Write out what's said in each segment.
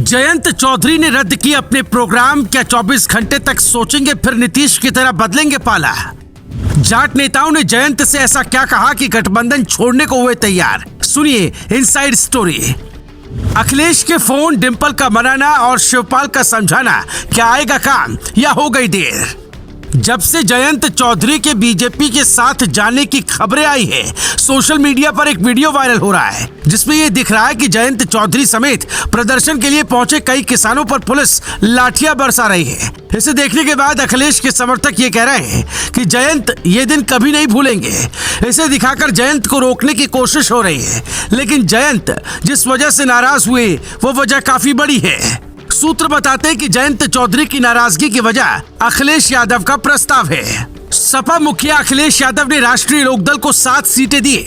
जयंत चौधरी ने रद्द की अपने प्रोग्राम। क्या 24 घंटे तक सोचेंगे फिर नीतीश की तरह बदलेंगे पाला? जाट नेताओं ने जयंत से ऐसा क्या कहा कि गठबंधन छोड़ने को हुए तैयार? सुनिए इनसाइड स्टोरी। अखिलेश के फोन, डिंपल का मनाना और शिवपाल का समझाना, क्या आएगा काम या हो गई देर? जब से जयंत चौधरी के बीजेपी के साथ जाने की खबरें आई है, सोशल मीडिया पर एक वीडियो वायरल हो रहा है जिसमें यह दिख रहा है कि जयंत चौधरी समेत प्रदर्शन के लिए पहुंचे कई किसानों पर पुलिस लाठियां बरसा रही है। इसे देखने के बाद अखिलेश के समर्थक ये कह रहे हैं कि जयंत ये दिन कभी नहीं भूलेंगे। इसे दिखाकर जयंत को रोकने की कोशिश हो रही है, लेकिन जयंत जिस वजह से नाराज हुए वो वजह काफी बड़ी है। सूत्र बताते हैं कि जयंत चौधरी की नाराजगी की वजह अखिलेश यादव का प्रस्ताव है। सपा मुखिया अखिलेश यादव ने राष्ट्रीय लोकदल को 7 सीटें दी,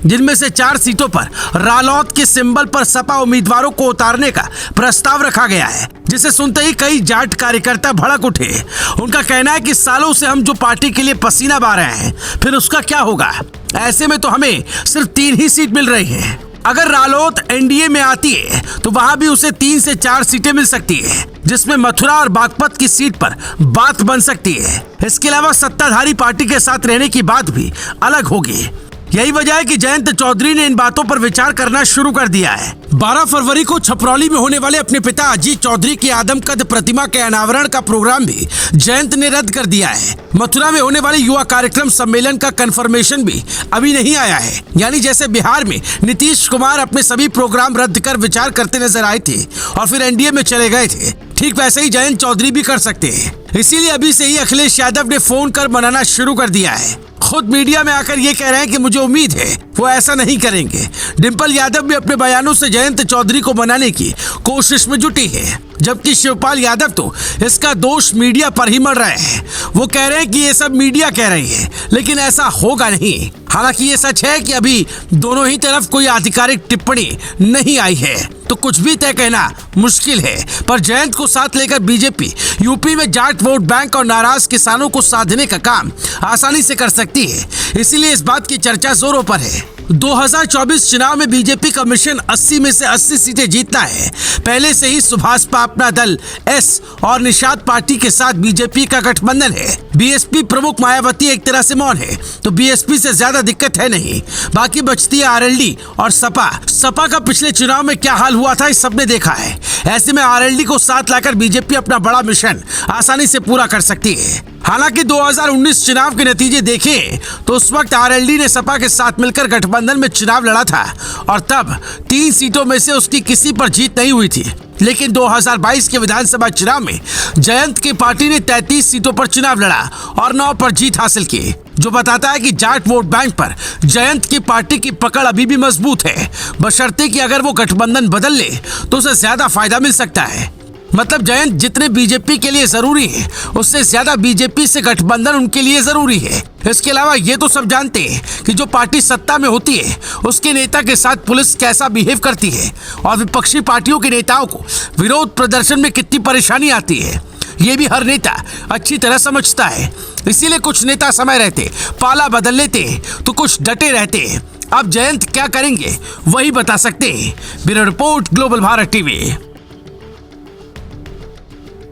जिनमें से 4 सीटों पर रालोद के सिंबल पर सपा उम्मीदवारों को उतारने का प्रस्ताव रखा गया है, जिसे सुनते ही कई जाट कार्यकर्ता भड़क उठे। उनका कहना है कि सालों से हम जो पार्टी के लिए पसीना बहा रहे हैं, फिर उसका क्या होगा? ऐसे में तो हमें सिर्फ 3 ही सीट मिल रही है। अगर रालोद एनडीए में आती है तो वहां भी उसे 3 से 4 सीटें मिल सकती है, जिसमें मथुरा और बागपत की सीट पर बात बन सकती है। इसके अलावा सत्ताधारी पार्टी के साथ रहने की बात भी अलग होगी। यही वजह है कि जयंत चौधरी ने इन बातों पर विचार करना शुरू कर दिया है। 12 फरवरी को छपरौली में होने वाले अपने पिता अजीत चौधरी की आदमकद प्रतिमा के अनावरण का प्रोग्राम भी जयंत ने रद्द कर दिया है। मथुरा में होने वाले युवा कार्यक्रम सम्मेलन का कंफर्मेशन भी अभी नहीं आया है। यानी जैसे बिहार में नीतीश कुमार अपने सभी प्रोग्राम रद्द कर विचार करते नजर आए थे और फिर एनडीए में चले गए थे, ठीक वैसे ही जयंत चौधरी भी कर सकते हैं। इसीलिए अभी से ही अखिलेश यादव ने फोन कर मनाना शुरू कर दिया है। खुद मीडिया में आकर ये कह रहे हैं कि मुझे उम्मीद है वो ऐसा नहीं करेंगे। डिंपल यादव भी अपने बयानों से जयंत चौधरी को मनाने की कोशिश में जुटी है, जबकि शिवपाल यादव तो इसका दोष मीडिया पर ही मढ़ रहे हैं। वो कह रहे हैं कि ये सब मीडिया कह रही है, लेकिन ऐसा होगा नहीं। हालांकि ये सच है कि अभी दोनों ही तरफ कोई आधिकारिक टिप्पणी नहीं आई है, तो कुछ भी तय कहना मुश्किल है। पर जयंत को साथ लेकर बीजेपी यूपी में जाट वोट बैंक और नाराज किसानों को साधने का काम आसानी से कर सकती है। इसीलिए इस बात की चर्चा जोरों पर है। 2024 चुनाव में बीजेपी का मिशन 80 में से 80 सीटें जीतना है। पहले से ही सुभाषपा अपना दल एस और निषाद पार्टी के साथ बीजेपी का गठबंधन है। बीएसपी प्रमुख मायावती एक तरह से मौन है, तो बीएसपी से ज्यादा दिक्कत है नहीं। बाकी बचती है आरएलडी और सपा का पिछले चुनाव में क्या हाल हुआ था इस सबने देखा है। ऐसे में आरएलडी को साथ लाकर बीजेपी अपना बड़ा मिशन आसानी से पूरा कर सकती है। हालांकि 2019 चुनाव के नतीजे देखें तो उस वक्त आरएलडी ने सपा के साथ मिलकर गठबंधन में चुनाव लड़ा था और तब 3 सीटों में से उसकी किसी पर जीत नहीं हुई थी। लेकिन 2022 के विधानसभा चुनाव में जयंत की पार्टी ने 33 सीटों पर चुनाव लड़ा और 9 पर जीत हासिल की, जो बताता है कि जाट वोट बैंक पर जयंत की पार्टी की पकड़ अभी भी मजबूत है, बशर्ते कि अगर वो गठबंधन बदल ले तो उसे ज्यादा फायदा मिल सकता है। मतलब जयंत जितने बीजेपी के लिए जरूरी है, उससे ज्यादा बीजेपी से गठबंधन उनके लिए जरूरी है। इसके अलावा ये तो सब जानते हैं कि जो पार्टी सत्ता में होती है उसके नेता के साथ पुलिस कैसा बिहेव करती है और विपक्षी पार्टियों के नेताओं को विरोध प्रदर्शन में कितनी परेशानी आती है, ये भी हर नेता अच्छी तरह समझता है। इसीलिए कुछ नेता समय रहते पाला बदल लेते तो कुछ डटे रहते। अब जयंत क्या करेंगे वही बता सकते हैं। Bureau report, global Bharat TV.